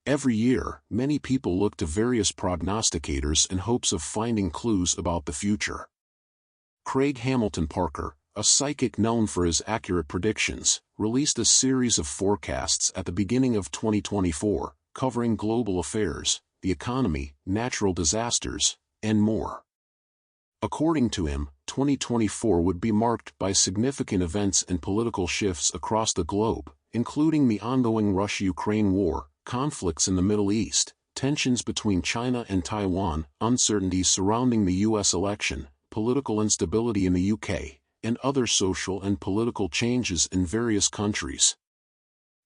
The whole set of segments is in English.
Every year, many people look to various prognosticators in hopes of finding clues about the future. Craig Hamilton Parker, a psychic known for his accurate predictions, released a series of forecasts at the beginning of 2024, covering global affairs, the economy, natural disasters, and more. According to him, 2024 would be marked by significant events and political shifts across the globe, including the ongoing Russia-Ukraine war, conflicts in the Middle East, tensions between China and Taiwan, uncertainties surrounding the U.S. election, political instability in the UK, and other social and political changes in various countries.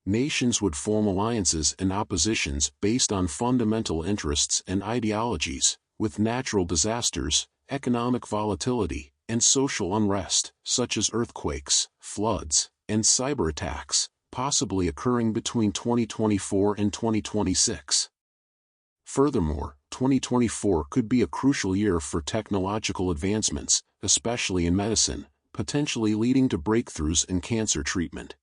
Nations would form alliances and oppositions based on fundamental interests and ideologies, with natural disasters, economic volatility, and social unrest, such as earthquakes, floods, and cyber attacks, possibly occurring between 2024 and 2026. Furthermore, 2024 could be a crucial year for technological advancements, especially in medicine, potentially leading to breakthroughs in cancer treatment.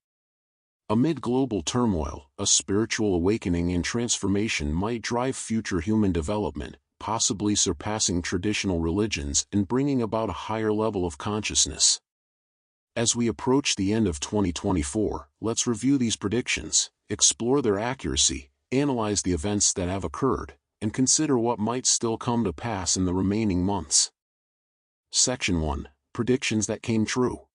Amid global turmoil, a spiritual awakening and transformation might drive future human development, possibly surpassing traditional religions and bringing about a higher level of consciousness. As we approach the end of 2024, let's review these predictions, explore their accuracy, analyze the events that have occurred, and consider what might still come to pass in the remaining months. Section 1. Predictions that came true.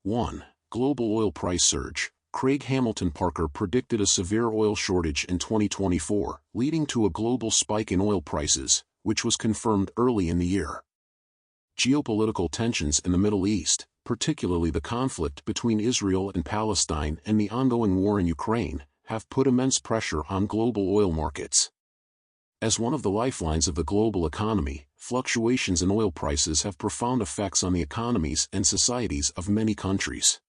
1. Global oil price surge. Craig Hamilton Parker predicted a severe oil shortage in 2024, leading to a global spike in oil prices, which was confirmed early in the year. Geopolitical tensions in the Middle East, particularly the conflict between Israel and Palestine and the ongoing war in Ukraine, have put immense pressure on global oil markets. As one of the lifelines of the global economy, fluctuations in oil prices have profound effects on the economies and societies of many countries.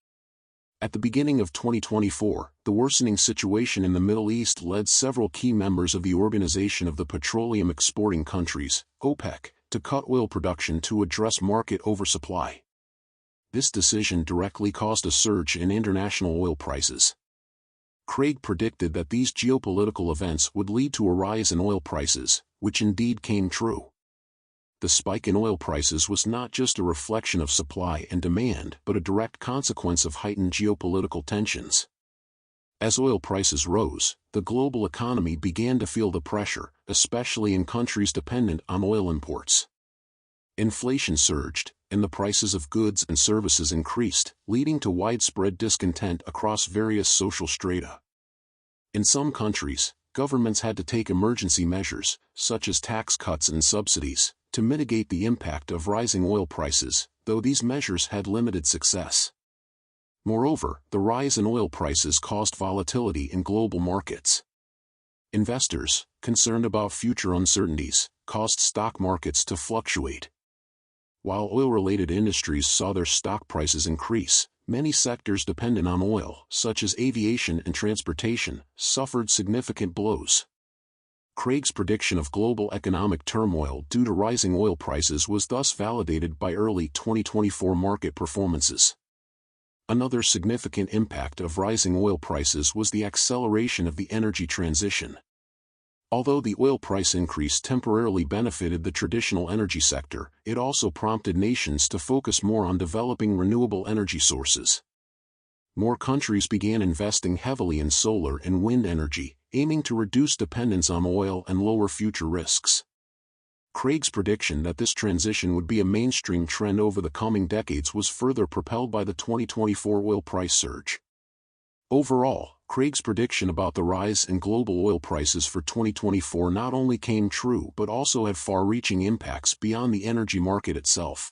At the beginning of 2024, the worsening situation in the Middle East led several key members of the Organization of the Petroleum Exporting Countries, OPEC, to cut oil production to address market oversupply. This decision directly caused a surge in international oil prices. Craig predicted that these geopolitical events would lead to a rise in oil prices, which indeed came true. The spike in oil prices was not just a reflection of supply and demand but a direct consequence of heightened geopolitical tensions. As oil prices rose, the global economy began to feel the pressure, especially in countries dependent on oil imports. Inflation surged, and the prices of goods and services increased, leading to widespread discontent across various social strata. In some countries, governments had to take emergency measures, such as tax cuts and subsidies, to mitigate the impact of rising oil prices, though these measures had limited success. Moreover, the rise in oil prices caused volatility in global markets. Investors, concerned about future uncertainties, caused stock markets to fluctuate. While oil-related industries saw their stock prices increase, many sectors dependent on oil, such as aviation and transportation, suffered significant blows. Craig's prediction of global economic turmoil due to rising oil prices was thus validated by early 2024 market performances. Another significant impact of rising oil prices was the acceleration of the energy transition. Although the oil price increase temporarily benefited the traditional energy sector, it also prompted nations to focus more on developing renewable energy sources. More countries began investing heavily in solar and wind energy, aiming to reduce dependence on oil and lower future risks. Craig's prediction that this transition would be a mainstream trend over the coming decades was further propelled by the 2024 oil price surge. Overall, Craig's prediction about the rise in global oil prices for 2024 not only came true but also had far-reaching impacts beyond the energy market itself.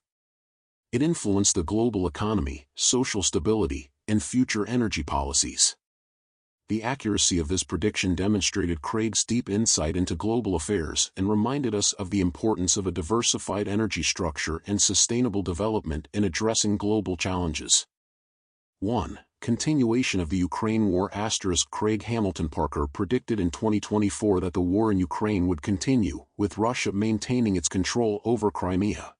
It influenced the global economy, social stability, and future energy policies. The accuracy of this prediction demonstrated Craig's deep insight into global affairs and reminded us of the importance of a diversified energy structure and sustainable development in addressing global challenges. 1. Continuation of the Ukraine War. Craig Hamilton Parker predicted in 2024 that the war in Ukraine would continue, with Russia maintaining its control over Crimea.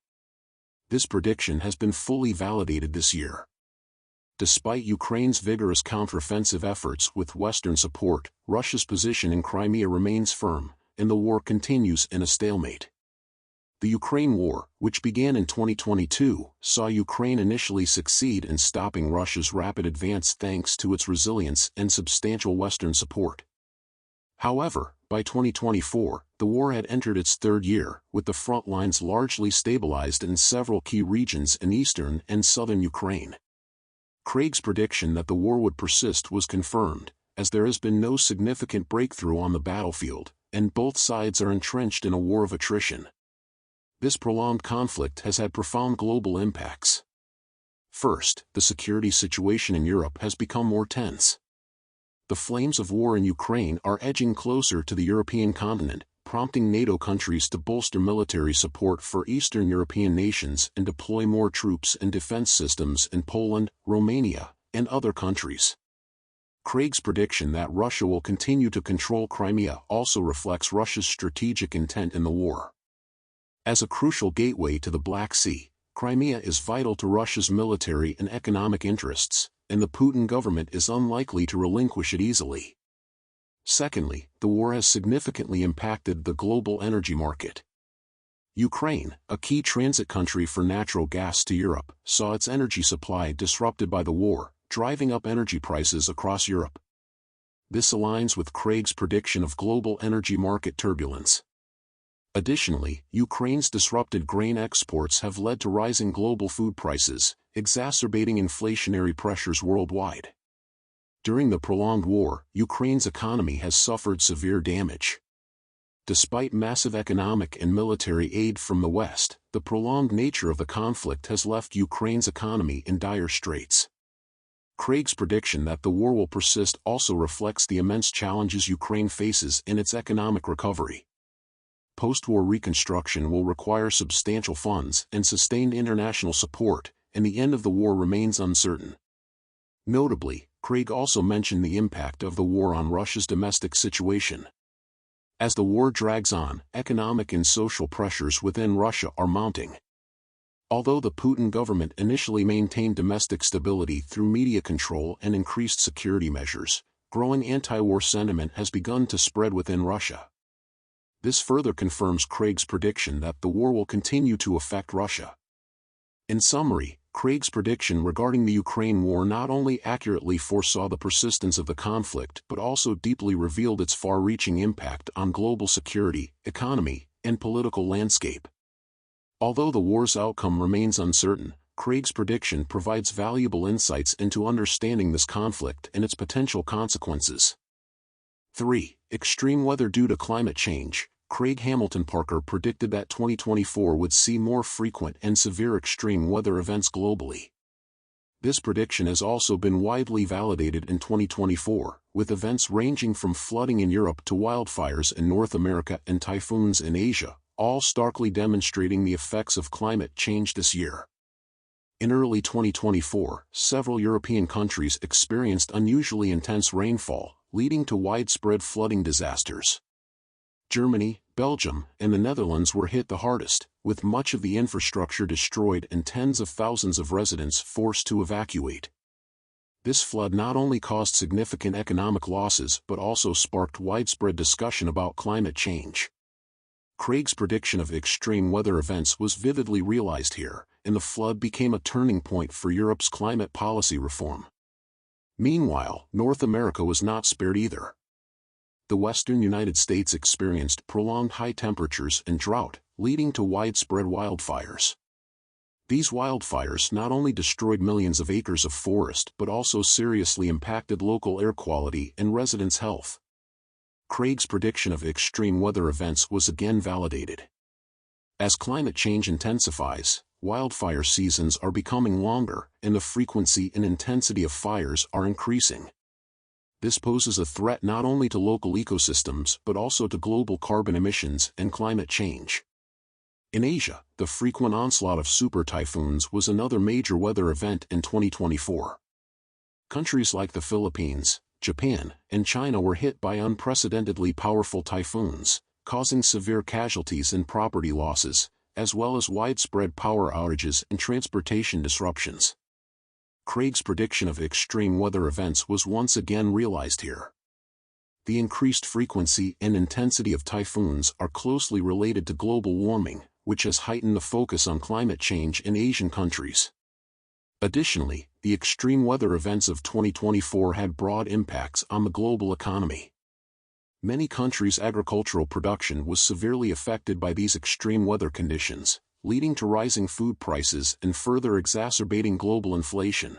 This prediction has been fully validated this year. Despite Ukraine's vigorous counteroffensive efforts with Western support, Russia's position in Crimea remains firm, and the war continues in a stalemate. The Ukraine War, which began in 2022, saw Ukraine initially succeed in stopping Russia's rapid advance thanks to its resilience and substantial Western support. However, by 2024, the war had entered its third year, with the front lines largely stabilized in several key regions in eastern and southern Ukraine. Craig's prediction that the war would persist was confirmed, as there has been no significant breakthrough on the battlefield, and both sides are entrenched in a war of attrition. This prolonged conflict has had profound global impacts. First, the security situation in Europe has become more tense. The flames of war in Ukraine are edging closer to the European continent, prompting NATO countries to bolster military support for Eastern European nations and deploy more troops and defense systems in Poland, Romania, and other countries. Craig's prediction that Russia will continue to control Crimea also reflects Russia's strategic intent in the war. As a crucial gateway to the Black Sea, Crimea is vital to Russia's military and economic interests, and the Putin government is unlikely to relinquish it easily. Secondly, the war has significantly impacted the global energy market. Ukraine, a key transit country for natural gas to Europe, saw its energy supply disrupted by the war, driving up energy prices across Europe. This aligns with Craig's prediction of global energy market turbulence. Additionally, Ukraine's disrupted grain exports have led to rising global food prices, exacerbating inflationary pressures worldwide. During the prolonged war, Ukraine's economy has suffered severe damage. Despite massive economic and military aid from the West, the prolonged nature of the conflict has left Ukraine's economy in dire straits. Craig's prediction that the war will persist also reflects the immense challenges Ukraine faces in its economic recovery. Post-war reconstruction will require substantial funds and sustained international support, and the end of the war remains uncertain. Notably, Craig also mentioned the impact of the war on Russia's domestic situation. As the war drags on, economic and social pressures within Russia are mounting. Although the Putin government initially maintained domestic stability through media control and increased security measures, growing anti-war sentiment has begun to spread within Russia. This further confirms Craig's prediction that the war will continue to affect Russia. In summary, Craig's prediction regarding the Ukraine war not only accurately foresaw the persistence of the conflict but also deeply revealed its far-reaching impact on global security, economy, and political landscape. Although the war's outcome remains uncertain, Craig's prediction provides valuable insights into understanding this conflict and its potential consequences. 3. Extreme weather due to climate change. Craig Hamilton Parker predicted that 2024 would see more frequent and severe extreme weather events globally. This prediction has also been widely validated in 2024, with events ranging from flooding in Europe to wildfires in North America and typhoons in Asia, all starkly demonstrating the effects of climate change this year. In early 2024, several European countries experienced unusually intense rainfall, leading to widespread flooding disasters. Germany, Belgium, and the Netherlands were hit the hardest, with much of the infrastructure destroyed and tens of thousands of residents forced to evacuate. This flood not only caused significant economic losses but also sparked widespread discussion about climate change. Craig's prediction of extreme weather events was vividly realized here, and the flood became a turning point for Europe's climate policy reform. Meanwhile, North America was not spared either. The western United States experienced prolonged high temperatures and drought, leading to widespread wildfires. These wildfires not only destroyed millions of acres of forest but also seriously impacted local air quality and residents' health. Craig's prediction of extreme weather events was again validated. As climate change intensifies, wildfire seasons are becoming longer, and the frequency and intensity of fires are increasing. This poses a threat not only to local ecosystems but also to global carbon emissions and climate change. In Asia, the frequent onslaught of super typhoons was another major weather event in 2024. Countries like the Philippines, Japan, and China were hit by unprecedentedly powerful typhoons, causing severe casualties and property losses, as well as widespread power outages and transportation disruptions. Craig's prediction of extreme weather events was once again realized here. The increased frequency and intensity of typhoons are closely related to global warming, which has heightened the focus on climate change in Asian countries. Additionally, the extreme weather events of 2024 had broad impacts on the global economy. Many countries' agricultural production was severely affected by these extreme weather conditions, leading to rising food prices and further exacerbating global inflation.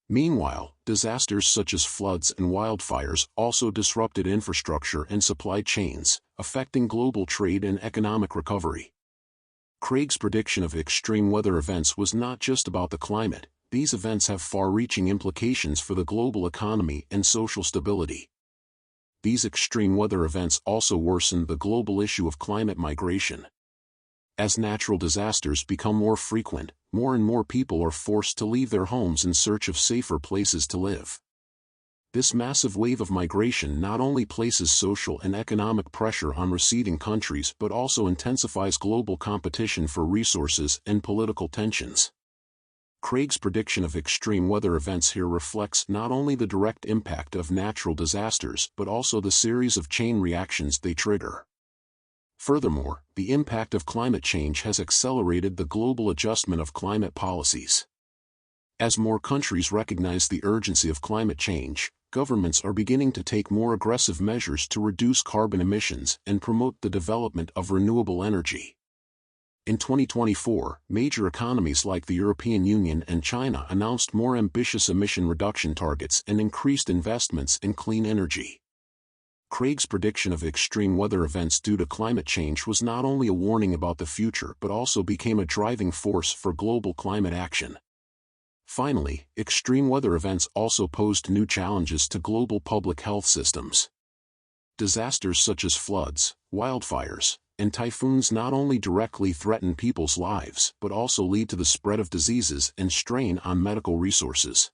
Meanwhile, disasters such as floods and wildfires also disrupted infrastructure and supply chains, affecting global trade and economic recovery. Craig's prediction of extreme weather events was not just about the climate. These events have far-reaching implications for the global economy and social stability. These extreme weather events also worsened the global issue of climate migration. As natural disasters become more frequent, more and more people are forced to leave their homes in search of safer places to live. This massive wave of migration not only places social and economic pressure on receding countries but also intensifies global competition for resources and political tensions. Craig's prediction of extreme weather events here reflects not only the direct impact of natural disasters but also the series of chain reactions they trigger. Furthermore, the impact of climate change has accelerated the global adjustment of climate policies. As more countries recognize the urgency of climate change, governments are beginning to take more aggressive measures to reduce carbon emissions and promote the development of renewable energy. In 2024, major economies like the European Union and China announced more ambitious emission reduction targets and increased investments in clean energy. Craig's prediction of extreme weather events due to climate change was not only a warning about the future but also became a driving force for global climate action. Finally, extreme weather events also posed new challenges to global public health systems. Disasters such as floods, wildfires, and typhoons not only directly threaten people's lives but also lead to the spread of diseases and strain on medical resources.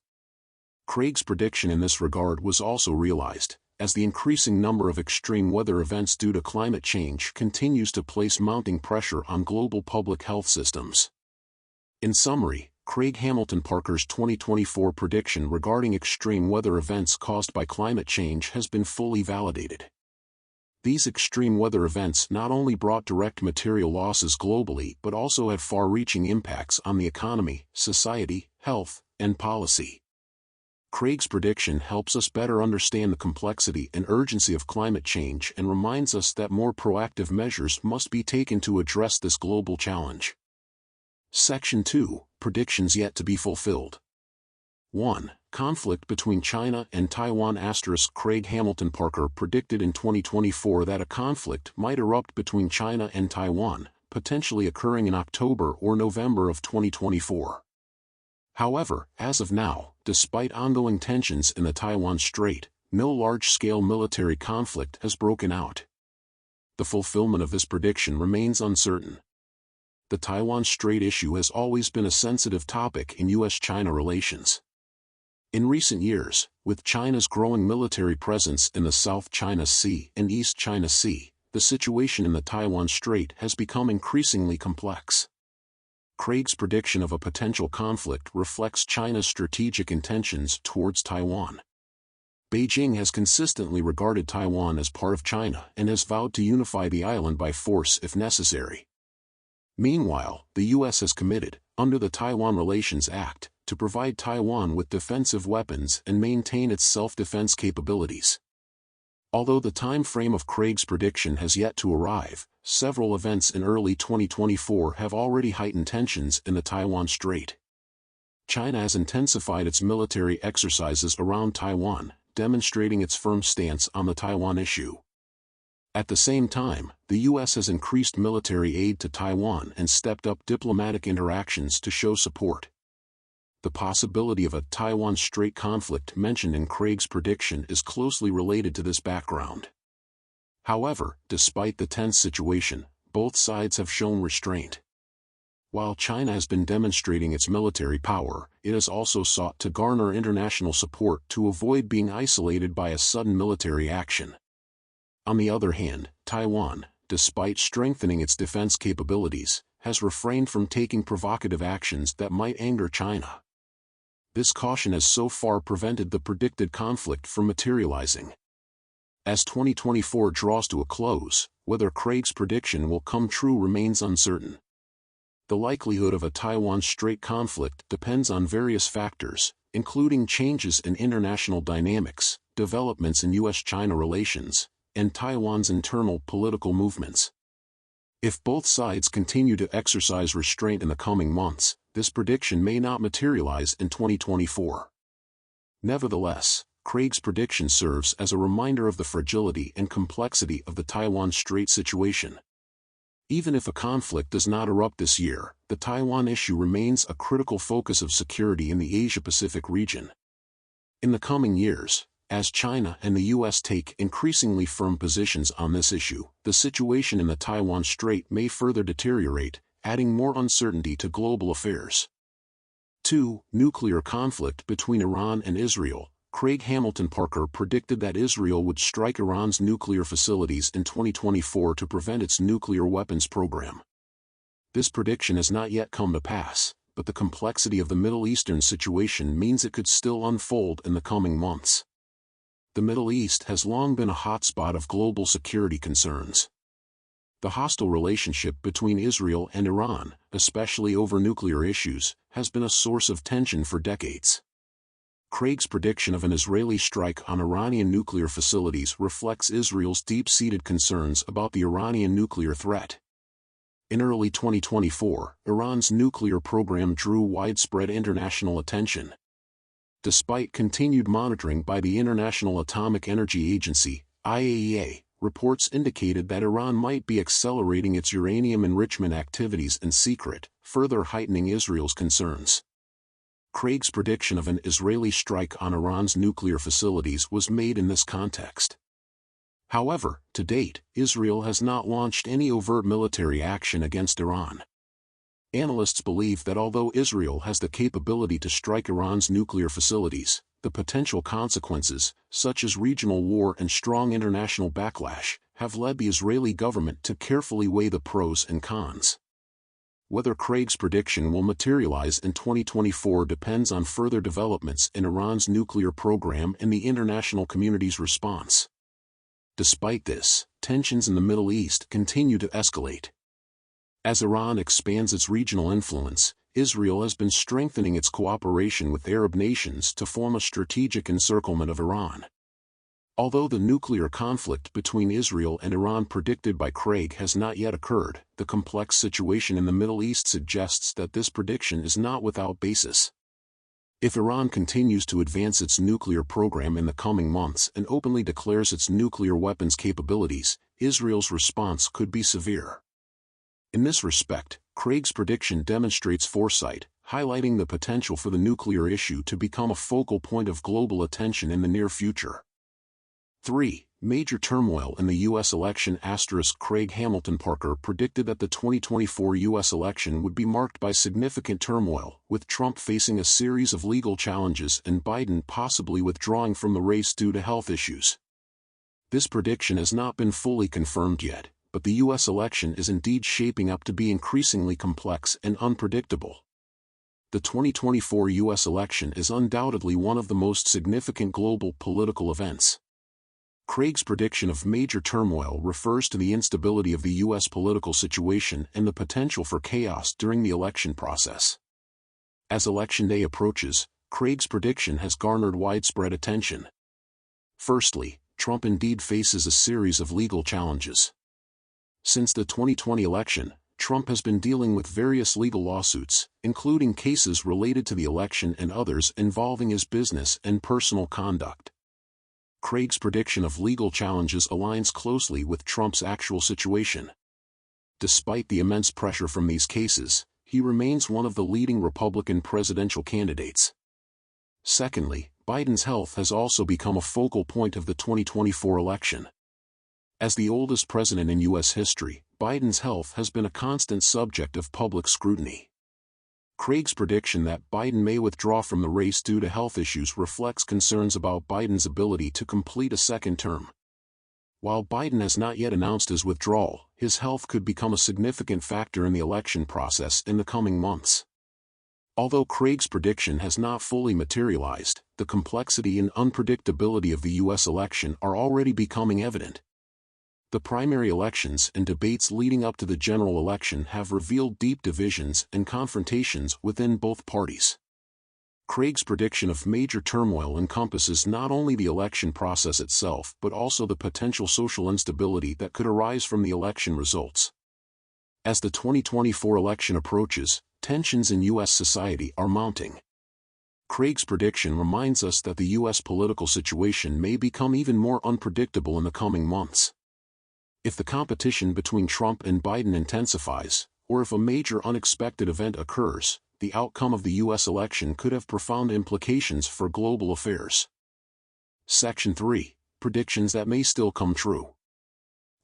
Craig's prediction in this regard was also realized, as the increasing number of extreme weather events due to climate change continues to place mounting pressure on global public health systems. In summary, Craig Hamilton Parker's 2024 prediction regarding extreme weather events caused by climate change has been fully validated. These extreme weather events not only brought direct material losses globally but also had far-reaching impacts on the economy, society, health, and policy. Craig's prediction helps us better understand the complexity and urgency of climate change and reminds us that more proactive measures must be taken to address this global challenge. Section 2. Predictions yet to be fulfilled. 1. Conflict between China and Taiwan. Craig Hamilton Parker predicted in 2024 that a conflict might erupt between China and Taiwan, potentially occurring in October or November of 2024. However, as of now, despite ongoing tensions in the Taiwan Strait, no large-scale military conflict has broken out. The fulfillment of this prediction remains uncertain. The Taiwan Strait issue has always been a sensitive topic in U.S.-China relations. In recent years, with China's growing military presence in the South China Sea and East China Sea, the situation in the Taiwan Strait has become increasingly complex. Craig's prediction of a potential conflict reflects China's strategic intentions towards Taiwan. Beijing has consistently regarded Taiwan as part of China and has vowed to unify the island by force if necessary. Meanwhile, the U.S. has committed, under the Taiwan Relations Act, to provide Taiwan with defensive weapons and maintain its self-defense capabilities. Although the time frame of Craig's prediction has yet to arrive, several events in early 2024 have already heightened tensions in the Taiwan Strait. China has intensified its military exercises around Taiwan, demonstrating its firm stance on the Taiwan issue. At the same time, the U.S. has increased military aid to Taiwan and stepped up diplomatic interactions to show support. The possibility of a Taiwan Strait conflict mentioned in Craig's prediction is closely related to this background. However, despite the tense situation, both sides have shown restraint. While China has been demonstrating its military power, it has also sought to garner international support to avoid being isolated by a sudden military action. On the other hand, Taiwan, despite strengthening its defense capabilities, has refrained from taking provocative actions that might anger China. this caution has so far prevented the predicted conflict from materializing. As 2024 draws to a close, whether Craig's prediction will come true remains uncertain. The likelihood of a Taiwan Strait conflict depends on various factors, including changes in international dynamics, developments in U.S.-China relations, and Taiwan's internal political movements. If both sides continue to exercise restraint in the coming months, this prediction may not materialize in 2024. Nevertheless, Craig's prediction serves as a reminder of the fragility and complexity of the Taiwan Strait situation. Even if a conflict does not erupt this year, the Taiwan issue remains a critical focus of security in the Asia-Pacific region. In the coming years, as China and the U.S. take increasingly firm positions on this issue, the situation in the Taiwan Strait may further deteriorate, adding more uncertainty to global affairs. 2. Nuclear conflict between Iran and Israel. Craig Hamilton Parker predicted that Israel would strike Iran's nuclear facilities in 2024 to prevent its nuclear weapons program. This prediction has not yet come to pass, but the complexity of the Middle Eastern situation means it could still unfold in the coming months. The Middle East has long been a hotspot of global security concerns. The hostile relationship between Israel and Iran, especially over nuclear issues, has been a source of tension for decades. Craig's prediction of an Israeli strike on Iranian nuclear facilities reflects Israel's deep-seated concerns about the Iranian nuclear threat. In early 2024, Iran's nuclear program drew widespread international attention. Despite continued monitoring by the International Atomic Energy Agency, IAEA, reports indicated that Iran might be accelerating its uranium enrichment activities in secret, further heightening Israel's concerns. Craig's prediction of an Israeli strike on Iran's nuclear facilities was made in this context. However, to date, Israel has not launched any overt military action against Iran. Analysts believe that although Israel has the capability to strike Iran's nuclear facilities, the potential consequences, such as regional war and strong international backlash, have led the Israeli government to carefully weigh the pros and cons. Whether Craig's prediction will materialize in 2024 depends on further developments in Iran's nuclear program and the international community's response. Despite this, tensions in the Middle East continue to escalate. As Iran expands its regional influence, Israel has been strengthening its cooperation with Arab nations to form a strategic encirclement of Iran. Although the nuclear conflict between Israel and Iran predicted by Craig has not yet occurred, the complex situation in the Middle East suggests that this prediction is not without basis. If Iran continues to advance its nuclear program in the coming months and openly declares its nuclear weapons capabilities, Israel's response could be severe. In this respect, Craig's prediction demonstrates foresight, highlighting the potential for the nuclear issue to become a focal point of global attention in the near future. 3. Major turmoil in the U.S. election. Craig Hamilton Parker predicted that the 2024 U.S. election would be marked by significant turmoil, with Trump facing a series of legal challenges and Biden possibly withdrawing from the race due to health issues. This prediction has not been fully confirmed yet, but the U.S. election is indeed shaping up to be increasingly complex and unpredictable. The 2024 U.S. election is undoubtedly one of the most significant global political events. Craig's prediction of major turmoil refers to the instability of the U.S. political situation and the potential for chaos during the election process. As Election Day approaches, Craig's prediction has garnered widespread attention. Firstly, Trump indeed faces a series of legal challenges. Since the 2020 election, Trump has been dealing with various legal lawsuits, including cases related to the election and others involving his business and personal conduct. Craig's prediction of legal challenges aligns closely with Trump's actual situation. Despite the immense pressure from these cases, he remains one of the leading Republican presidential candidates. Secondly, Biden's health has also become a focal point of the 2024 election. As the oldest president in U.S. history, Biden's health has been a constant subject of public scrutiny. Craig's prediction that Biden may withdraw from the race due to health issues reflects concerns about Biden's ability to complete a second term. While Biden has not yet announced his withdrawal, his health could become a significant factor in the election process in the coming months. Although Craig's prediction has not fully materialized, the complexity and unpredictability of the U.S. election are already becoming evident. The primary elections and debates leading up to the general election have revealed deep divisions and confrontations within both parties. Craig's prediction of major turmoil encompasses not only the election process itself but also the potential social instability that could arise from the election results. As the 2024 election approaches, tensions in U.S. society are mounting. Craig's prediction reminds us that the U.S. political situation may become even more unpredictable in the coming months. If the competition between Trump and Biden intensifies, or if a major unexpected event occurs, the outcome of the U.S. election could have profound implications for global affairs. Section 3. Predictions that may still come true.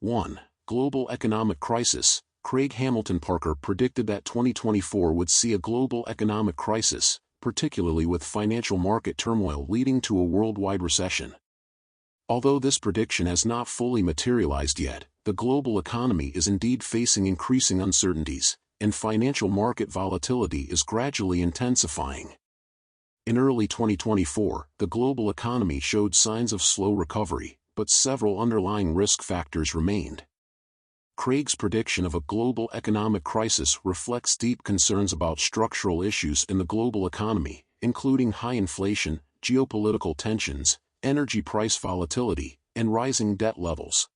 1. Global economic crisis. Craig Hamilton Parker predicted that 2024 would see a global economic crisis, particularly with financial market turmoil leading to a worldwide recession. Although this prediction has not fully materialized yet, the global economy is indeed facing increasing uncertainties, and financial market volatility is gradually intensifying. In early 2024, the global economy showed signs of slow recovery, but several underlying risk factors remained. Craig's prediction of a global economic crisis reflects deep concerns about structural issues in the global economy, including high inflation, geopolitical tensions, energy price volatility, and rising debt levels.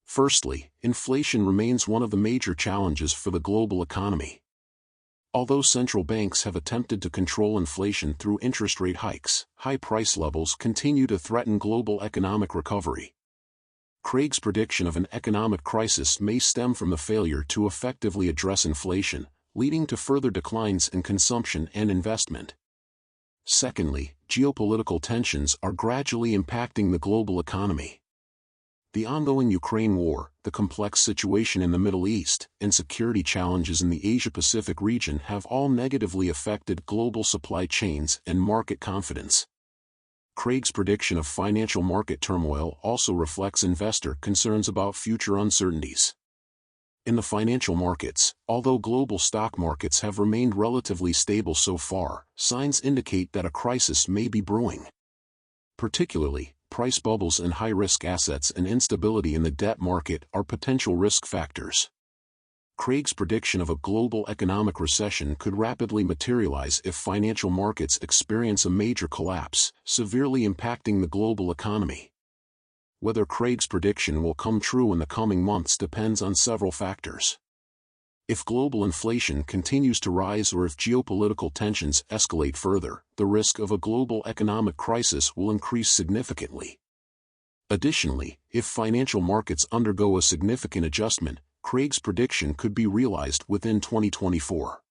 Firstly, inflation remains one of the major challenges for the global economy. Although central banks have attempted to control inflation through interest rate hikes, high price levels continue to threaten global economic recovery. Craig's prediction of an economic crisis may stem from the failure to effectively address inflation, leading to further declines in consumption and investment. Secondly, geopolitical tensions are gradually impacting the global economy. The ongoing Ukraine war, the complex situation in the Middle East, and security challenges in the Asia-Pacific region have all negatively affected global supply chains and market confidence. Craig's prediction of financial market turmoil also reflects investor concerns about future uncertainties. In the financial markets, although global stock markets have remained relatively stable so far, signs indicate that a crisis may be brewing. Particularly, price bubbles in high-risk assets and instability in the debt market are potential risk factors. Craig's prediction of a global economic recession could rapidly materialize if financial markets experience a major collapse, severely impacting the global economy. Whether Craig's prediction will come true in the coming months depends on several factors. If global inflation continues to rise or if geopolitical tensions escalate further, the risk of a global economic crisis will increase significantly. Additionally, if financial markets undergo a significant adjustment, Craig's prediction could be realized within 2024.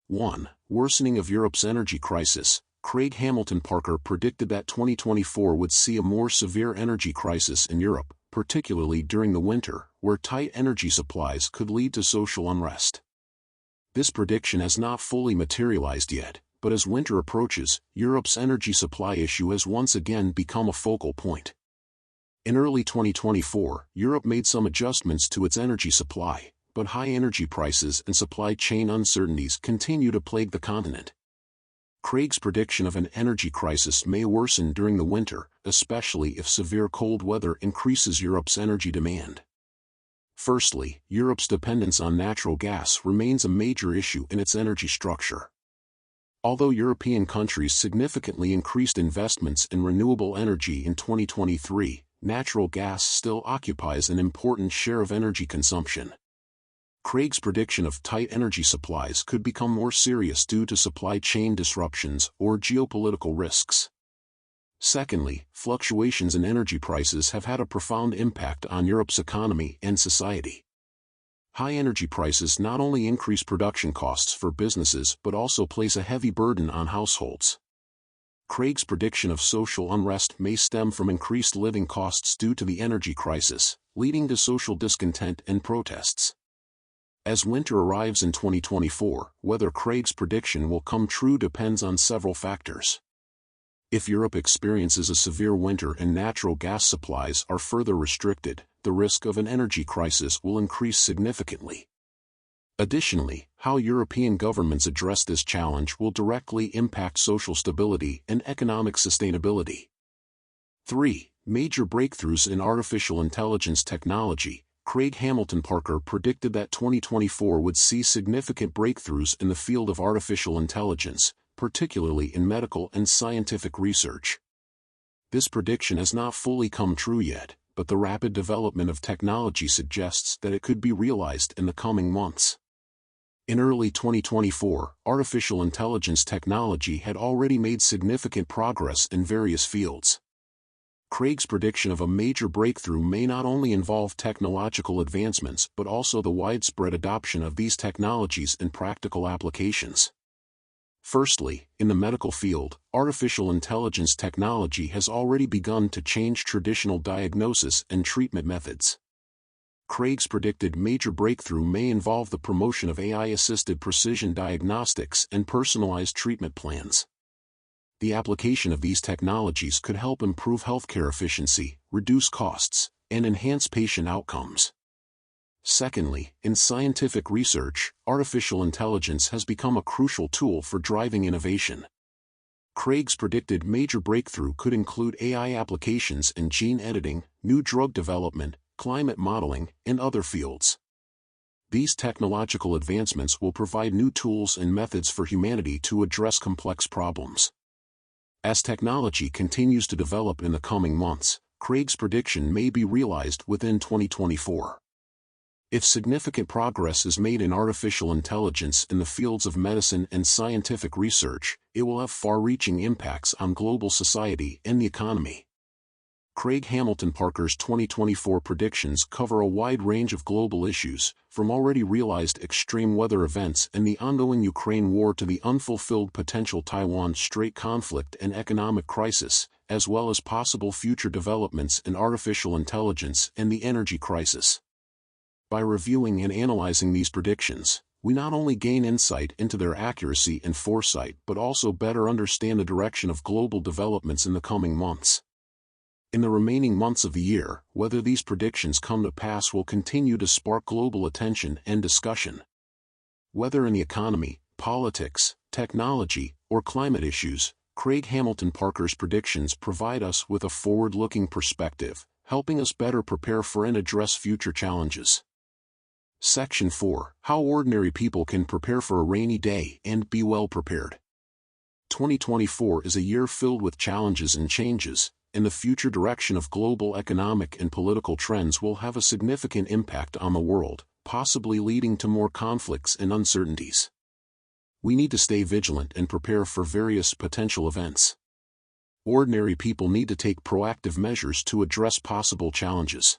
1. Worsening of Europe's energy crisis. Craig Hamilton Parker predicted that 2024 would see a more severe energy crisis in Europe, particularly during the winter, where tight energy supplies could lead to social unrest. This prediction has not fully materialized yet, but as winter approaches, Europe's energy supply issue has once again become a focal point. In early 2024, Europe made some adjustments to its energy supply, but high energy prices and supply chain uncertainties continue to plague the continent. Craig's prediction of an energy crisis may worsen during the winter, especially if severe cold weather increases Europe's energy demand. Firstly, Europe's dependence on natural gas remains a major issue in its energy structure. Although European countries significantly increased investments in renewable energy in 2023, natural gas still occupies an important share of energy consumption. Craig's prediction of tight energy supplies could become more serious due to supply chain disruptions or geopolitical risks. Secondly, fluctuations in energy prices have had a profound impact on Europe's economy and society. High energy prices not only increase production costs for businesses but also place a heavy burden on households. Craig's prediction of social unrest may stem from increased living costs due to the energy crisis, leading to social discontent and protests. As winter arrives in 2024, whether Craig's prediction will come true depends on several factors. If Europe experiences a severe winter and natural gas supplies are further restricted, the risk of an energy crisis will increase significantly. Additionally, how European governments address this challenge will directly impact social stability and economic sustainability. 3. Major breakthroughs in artificial intelligence technology. Craig Hamilton Parker predicted that 2024 would see significant breakthroughs in the field of artificial intelligence, particularly in medical and scientific research. This prediction has not fully come true yet, but the rapid development of technology suggests that it could be realized in the coming months. In early 2024, artificial intelligence technology had already made significant progress in various fields. Craig's prediction of a major breakthrough may not only involve technological advancements but also the widespread adoption of these technologies in practical applications. Firstly, in the medical field, artificial intelligence technology has already begun to change traditional diagnosis and treatment methods. Craig's predicted major breakthrough may involve the promotion of AI-assisted precision diagnostics and personalized treatment plans. The application of these technologies could help improve healthcare efficiency, reduce costs, and enhance patient outcomes. Secondly, in scientific research, artificial intelligence has become a crucial tool for driving innovation. Craig's predicted major breakthrough could include AI applications in gene editing, new drug development, climate modeling, and other fields. These technological advancements will provide new tools and methods for humanity to address complex problems. As technology continues to develop in the coming months, Craig's prediction may be realized within 2024. If significant progress is made in artificial intelligence in the fields of medicine and scientific research, it will have far-reaching impacts on global society and the economy. Craig Hamilton Parker's 2024 predictions cover a wide range of global issues, from already realized extreme weather events and the ongoing Ukraine war to the unfulfilled potential Taiwan Strait conflict and economic crisis, as well as possible future developments in artificial intelligence and the energy crisis. By reviewing and analyzing these predictions, we not only gain insight into their accuracy and foresight but also better understand the direction of global developments in the coming months. In the remaining months of the year, whether these predictions come to pass will continue to spark global attention and discussion. Whether in the economy, politics, technology, or climate issues, Craig Hamilton Parker's predictions provide us with a forward-looking perspective, helping us better prepare for and address future challenges. Section 4. How ordinary people can prepare for a rainy day and be well prepared. 2024 is a year filled with challenges and changes, and the future direction of global economic and political trends will have a significant impact on the world, possibly leading to more conflicts and uncertainties. We need to stay vigilant and prepare for various potential events. Ordinary people need to take proactive measures to address possible challenges.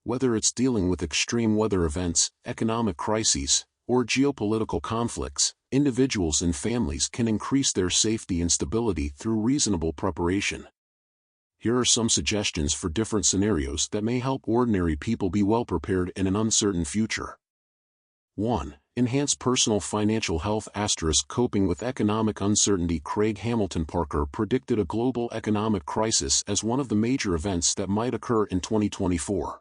Whether it's dealing with extreme weather events, economic crises, or geopolitical conflicts, individuals and families can increase their safety and stability through reasonable preparation. Here are some suggestions for different scenarios that may help ordinary people be well prepared in an uncertain future. 1. Enhance personal financial health. Coping with economic uncertainty. Craig Hamilton Parker predicted a global economic crisis as one of the major events that might occur in 2024.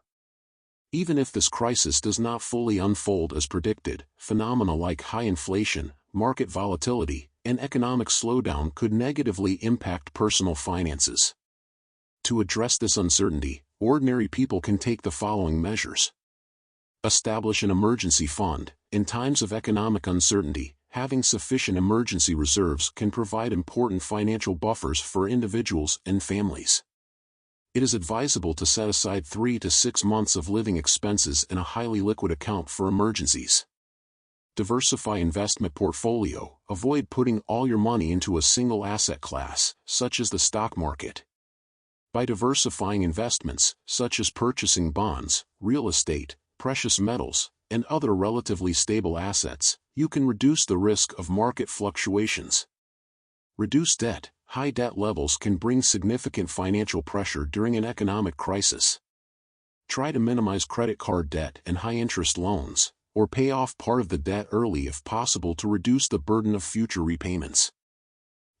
Even if this crisis does not fully unfold as predicted, phenomena like high inflation, market volatility, and economic slowdown could negatively impact personal finances. To address this uncertainty, ordinary people can take the following measures. Establish an emergency fund. In times of economic uncertainty, having sufficient emergency reserves can provide important financial buffers for individuals and families. It is advisable to set aside 3 to 6 months of living expenses in a highly liquid account for emergencies. Diversify investment portfolio. Avoid putting all your money into a single asset class, such as the stock market. By diversifying investments, such as purchasing bonds, real estate, precious metals, and other relatively stable assets, you can reduce the risk of market fluctuations. Reduce debt. High debt levels can bring significant financial pressure during an economic crisis. Try to minimize credit card debt and high-interest loans, or pay off part of the debt early if possible to reduce the burden of future repayments.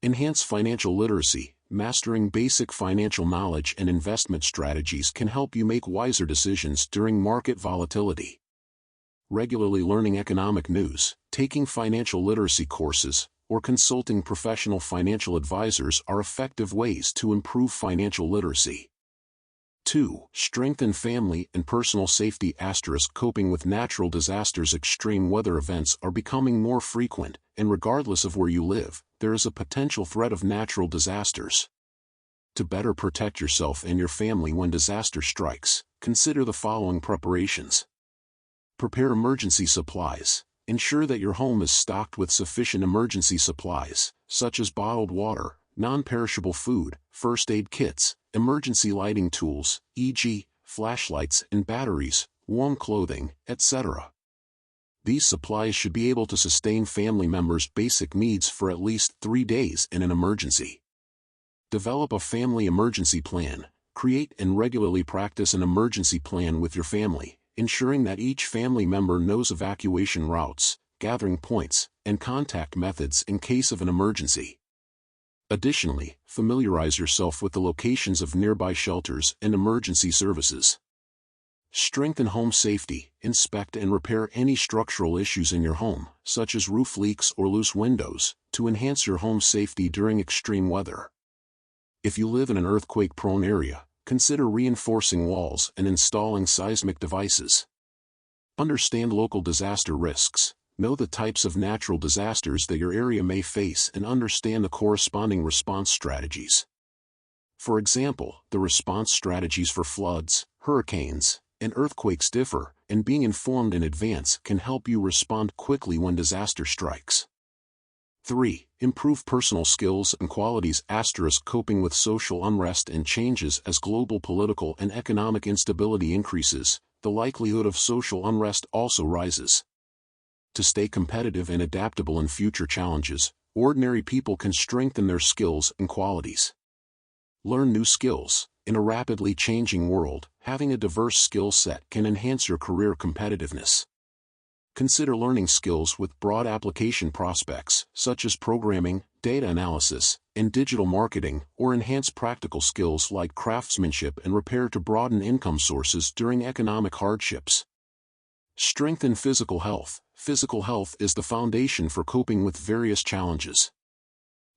Enhance financial literacy. Mastering basic financial knowledge and investment strategies can help you make wiser decisions during market volatility. Regularly learning economic news, taking financial literacy courses, or consulting professional financial advisors are effective ways to improve financial literacy. 2. Strengthen family and personal safety. Coping with natural disasters. Extreme weather events are becoming more frequent, and regardless of where you live, there is a potential threat of natural disasters. To better protect yourself and your family when disaster strikes, consider the following preparations. Prepare emergency supplies. Ensure that your home is stocked with sufficient emergency supplies, such as bottled water, non-perishable food, first aid kits, emergency lighting tools, e.g., flashlights and batteries, warm clothing, etc. These supplies should be able to sustain family members' basic needs for at least 3 days in an emergency. Develop a family emergency plan. Create and regularly practice an emergency plan with your family, ensuring that each family member knows evacuation routes, gathering points, and contact methods in case of an emergency. Additionally, familiarize yourself with the locations of nearby shelters and emergency services. Strengthen home safety. Inspect and repair any structural issues in your home, such as roof leaks or loose windows, to enhance your home safety during extreme weather. If you live in an earthquake-prone area, consider reinforcing walls and installing seismic devices. Understand local disaster risks. Know the types of natural disasters that your area may face and understand the corresponding response strategies. For example, the response strategies for floods, hurricanes, and earthquakes differ, and being informed in advance can help you respond quickly when disaster strikes. 3. Improve personal skills and qualities. Coping with social unrest and changes. As global political and economic instability increases, the likelihood of social unrest also rises. To stay competitive and adaptable in future challenges, ordinary people can strengthen their skills and qualities. Learn new skills. In a rapidly changing world, having a diverse skill set can enhance your career competitiveness. Consider learning skills with broad application prospects, such as programming, data analysis, and digital marketing, or enhance practical skills like craftsmanship and repair to broaden income sources during economic hardships. Strengthen physical health. Physical health is the foundation for coping with various challenges.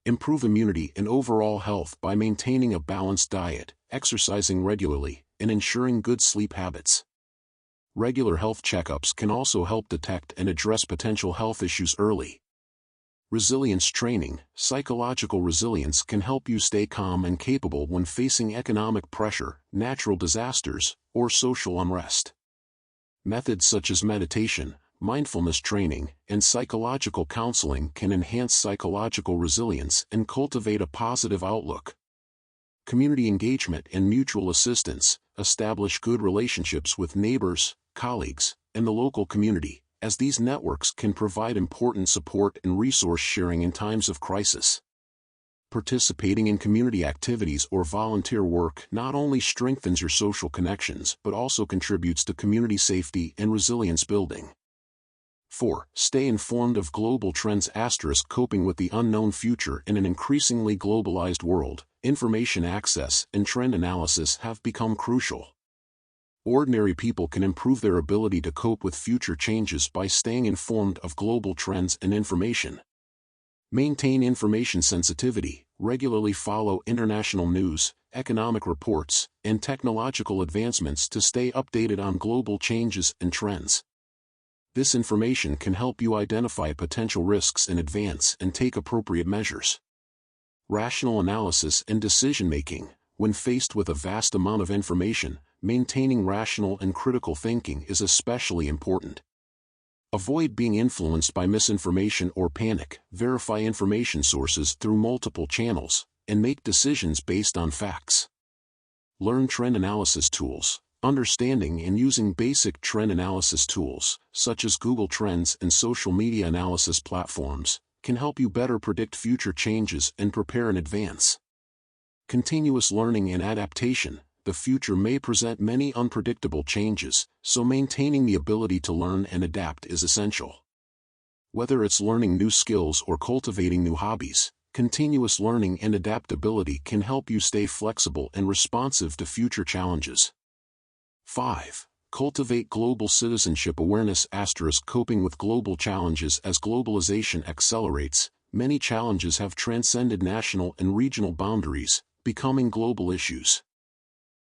Improve immunity and overall health by maintaining a balanced diet, exercising regularly, and ensuring good sleep habits. Regular health checkups can also help detect and address potential health issues early. Resilience training. Psychological resilience can help you stay calm and capable when facing economic pressure, natural disasters, or social unrest. Methods such as meditation, mindfulness training, and psychological counseling can enhance psychological resilience and cultivate a positive outlook. Community engagement and mutual assistance. Establish good relationships with neighbors, colleagues, and the local community, as these networks can provide important support and resource sharing in times of crisis. Participating in community activities or volunteer work not only strengthens your social connections but also contributes to community safety and resilience building. 4. Stay informed of global trends. Coping with the unknown future in an increasingly globalized world, information access and trend analysis have become crucial. Ordinary people can improve their ability to cope with future changes by staying informed of global trends and information. Maintain information sensitivity. Regularly follow international news, economic reports, and technological advancements to stay updated on global changes and trends. This information can help you identify potential risks in advance and take appropriate measures. Rational analysis and decision-making. When faced with a vast amount of information, maintaining rational and critical thinking is especially important. Avoid being influenced by misinformation or panic. Verify information sources through multiple channels, and make decisions based on facts. Learn trend analysis tools. Understanding and using basic trend analysis tools, such as Google Trends and social media analysis platforms, can help you better predict future changes and prepare in advance. Continuous learning and adaptation. The future may present many unpredictable changes, so maintaining the ability to learn and adapt is essential. Whether it's learning new skills or cultivating new hobbies, continuous learning and adaptability can help you stay flexible and responsive to future challenges. 5. Cultivate global citizenship awareness * coping with global challenges. As globalization accelerates, many challenges have transcended national and regional boundaries, becoming global issues.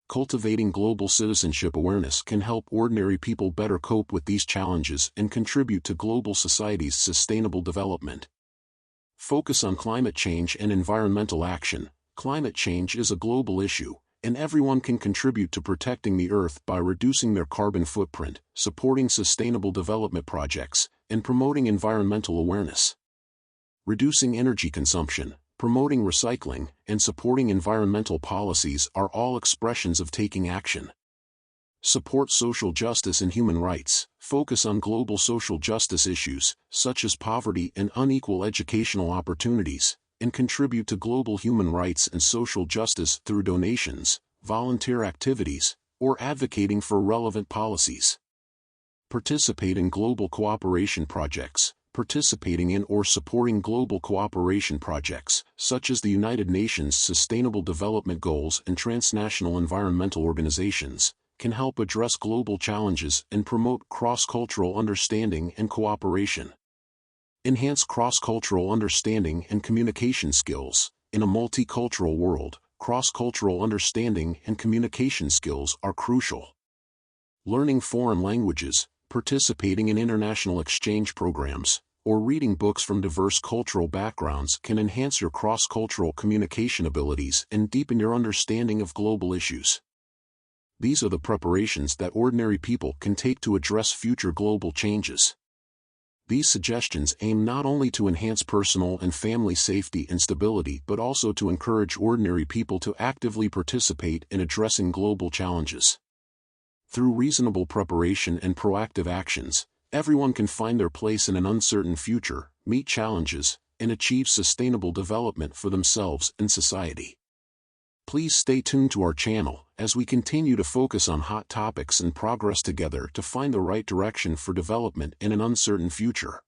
Cultivating global citizenship awareness can help ordinary people better cope with these challenges and contribute to global society's sustainable development. Focus on climate change and environmental action. Climate change is a global issue, and everyone can contribute to protecting the Earth by reducing their carbon footprint, supporting sustainable development projects, and promoting environmental awareness. Reducing energy consumption, promoting recycling, and supporting environmental policies are all expressions of taking action. Support social justice and human rights. Focus on global social justice issues, such as poverty and unequal educational opportunities, and contribute to global human rights and social justice through donations, volunteer activities, or advocating for relevant policies. Participate in global cooperation projects. Participating in or supporting global cooperation projects, such as the United Nations Sustainable Development Goals and transnational environmental organizations, can help address global challenges and promote cross-cultural understanding and cooperation. Enhance cross-cultural understanding and communication skills. In a multicultural world, cross-cultural understanding and communication skills are crucial. Learning foreign languages, participating in international exchange programs, or reading books from diverse cultural backgrounds can enhance your cross-cultural communication abilities and deepen your understanding of global issues. These are the preparations that ordinary people can take to address future global changes. These suggestions aim not only to enhance personal and family safety and stability but also to encourage ordinary people to actively participate in addressing global challenges. Through reasonable preparation and proactive actions, everyone can find their place in an uncertain future, meet challenges, and achieve sustainable development for themselves and society. Please stay tuned to our channel as we continue to focus on hot topics and progress together to find the right direction for development in an uncertain future.